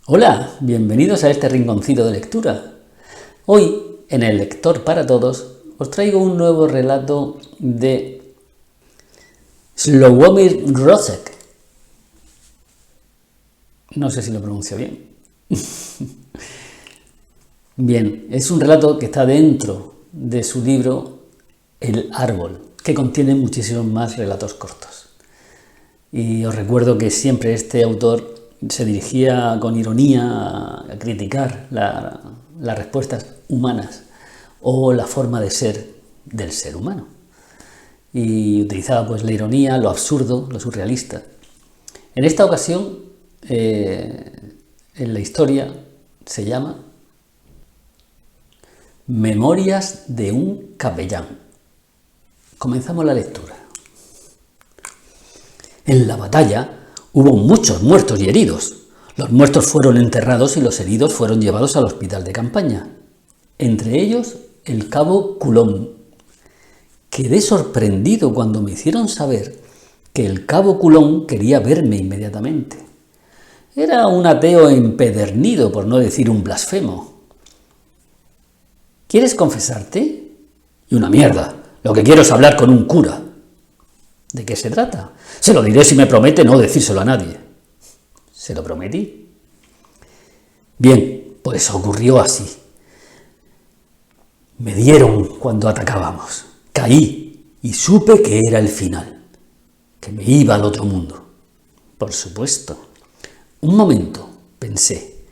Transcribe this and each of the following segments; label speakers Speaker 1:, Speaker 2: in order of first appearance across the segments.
Speaker 1: Hola, bienvenidos a este rinconcito de lectura. Hoy, en el Lector para Todos, os traigo un nuevo relato de Sławomir Wrożek. No sé si lo pronuncio bien. Bien, es un relato que está dentro de su libro El árbol, que contiene muchísimos más relatos cortos. Y os recuerdo que siempre este autor se dirigía con ironía a criticar las respuestas humanas o la forma de ser del ser humano. Y utilizaba pues la ironía, lo absurdo, lo surrealista. En esta ocasión, en la historia se llama Memorias de un capellán. Comenzamos la lectura. En la batalla hubo muchos muertos y heridos. Los muertos fueron enterrados y los heridos fueron llevados al hospital de campaña. Entre ellos, el cabo Coulon. Quedé sorprendido cuando me hicieron saber que el cabo Coulon quería verme inmediatamente. Era un ateo empedernido, por no decir un blasfemo. ¿Quieres confesarte? Y una mierda. Lo que quiero es hablar con un cura. ¿De qué se trata? Se lo diré si me promete no decírselo a nadie. ¿Se lo prometí? Bien, pues ocurrió así. Me dieron cuando atacábamos. Caí y supe que era el final, que me iba al otro mundo. Por supuesto. Un momento, pensé.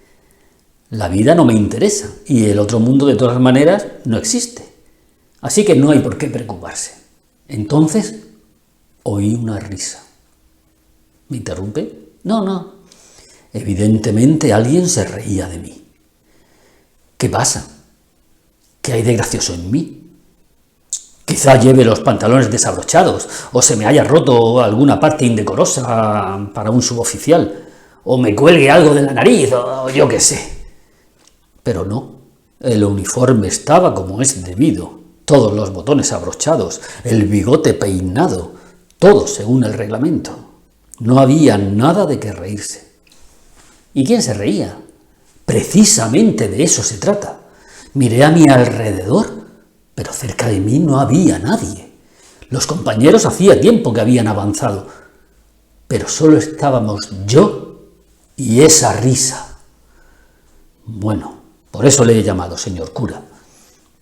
Speaker 1: La vida no me interesa y el otro mundo de todas maneras no existe. Así que no hay por qué preocuparse. Entonces oí una risa. ¿Me interrumpe? No. Evidentemente alguien se reía de mí. ¿Qué pasa? ¿Qué hay de gracioso en mí? Quizá lleve los pantalones desabrochados, o se me haya roto alguna parte indecorosa para un suboficial, o me cuelgue algo de la nariz, o yo qué sé. Pero no, el uniforme estaba como es debido, todos los botones abrochados, el bigote peinado, todo según el reglamento. No había nada de qué reírse. ¿Y quién se reía? Precisamente de eso se trata. Miré a mi alrededor, pero cerca de mí no había nadie. Los compañeros hacía tiempo que habían avanzado, pero solo estábamos yo y esa risa. Bueno, por eso le he llamado señor cura,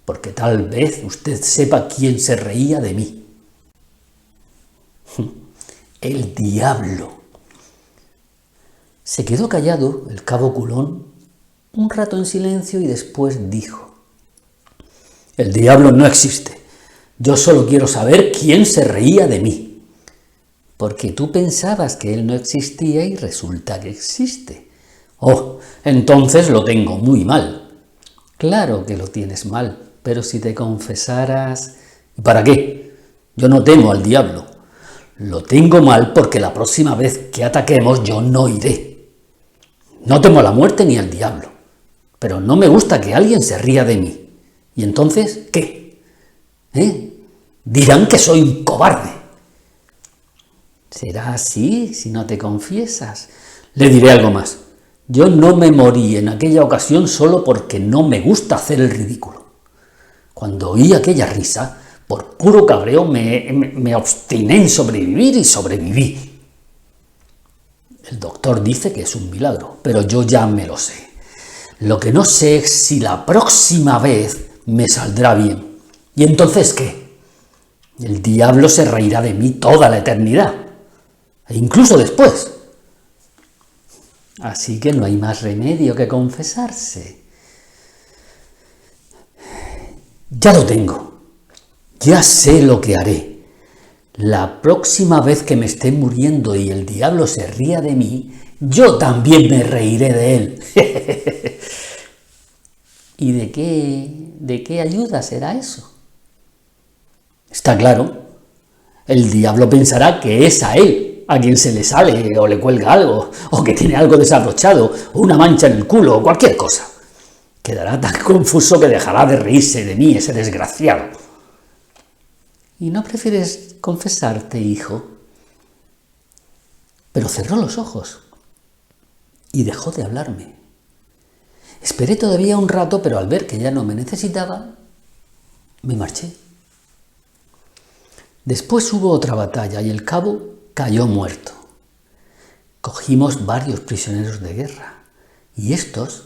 Speaker 1: porque tal vez usted sepa quién se reía de mí. El diablo. Se quedó callado el cabo Coulon un rato en silencio y después dijo: el diablo no existe. Yo solo quiero saber quién se reía de mí. Porque tú pensabas que él no existía y resulta que existe. Oh, entonces lo tengo muy mal. Claro que lo tienes mal, pero si te confesaras... ¿Para qué? Yo no temo al diablo. Lo tengo mal porque la próxima vez que ataquemos yo no iré. No temo a la muerte ni al diablo, pero no me gusta que alguien se ría de mí. ¿Y entonces qué? Dirán que soy un cobarde. ¿Será así si no te confiesas? Le diré algo más. Yo no me morí en aquella ocasión solo porque no me gusta hacer el ridículo. Cuando oí aquella risa, por puro cabreo me obstiné en sobrevivir y sobreviví. El doctor dice que es un milagro, pero yo ya me lo sé. Lo que no sé es si la próxima vez me saldrá bien. ¿Y entonces qué? El diablo se reirá de mí toda la eternidad, e incluso después. Así que no hay más remedio que confesarse. Ya lo tengo. Ya sé lo que haré. La próxima vez que me esté muriendo y el diablo se ría de mí, yo también me reiré de él. ¿Y de qué ayuda será eso? Está claro. El diablo pensará que es a él a quien se le sale o le cuelga algo, o que tiene algo desabrochado, o una mancha en el culo, o cualquier cosa. Quedará tan confuso que dejará de reírse de mí ese desgraciado. ¿Y no prefieres confesarte, hijo? Pero cerró los ojos y dejó de hablarme. Esperé todavía un rato, pero al ver que ya no me necesitaba, me marché. Después hubo otra batalla y el cabo cayó muerto. Cogimos varios prisioneros de guerra y estos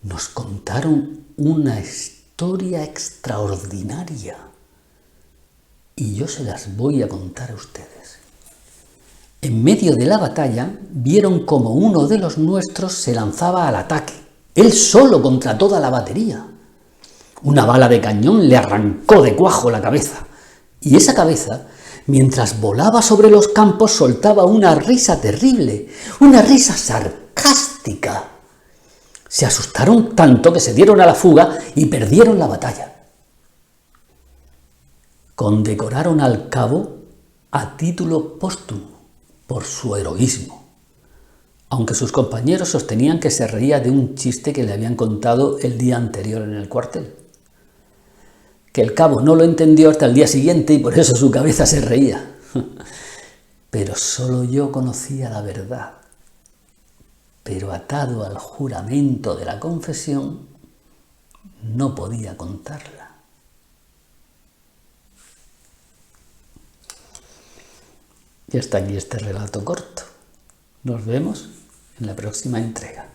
Speaker 1: nos contaron una historia extraordinaria. Y yo se las voy a contar a ustedes. En medio de la batalla, vieron como uno de los nuestros se lanzaba al ataque, él solo contra toda la batería. Una bala de cañón le arrancó de cuajo la cabeza, y esa cabeza, mientras volaba sobre los campos, soltaba una risa terrible, una risa sarcástica. Se asustaron tanto que se dieron a la fuga y perdieron la batalla. Condecoraron al cabo a título póstumo por su heroísmo, aunque sus compañeros sostenían que se reía de un chiste que le habían contado el día anterior en el cuartel, que el cabo no lo entendió hasta el día siguiente y por eso su cabeza se reía. Pero solo yo conocía la verdad, pero atado al juramento de la confesión, no podía contarla. Y hasta aquí este relato corto. Nos vemos en la próxima entrega.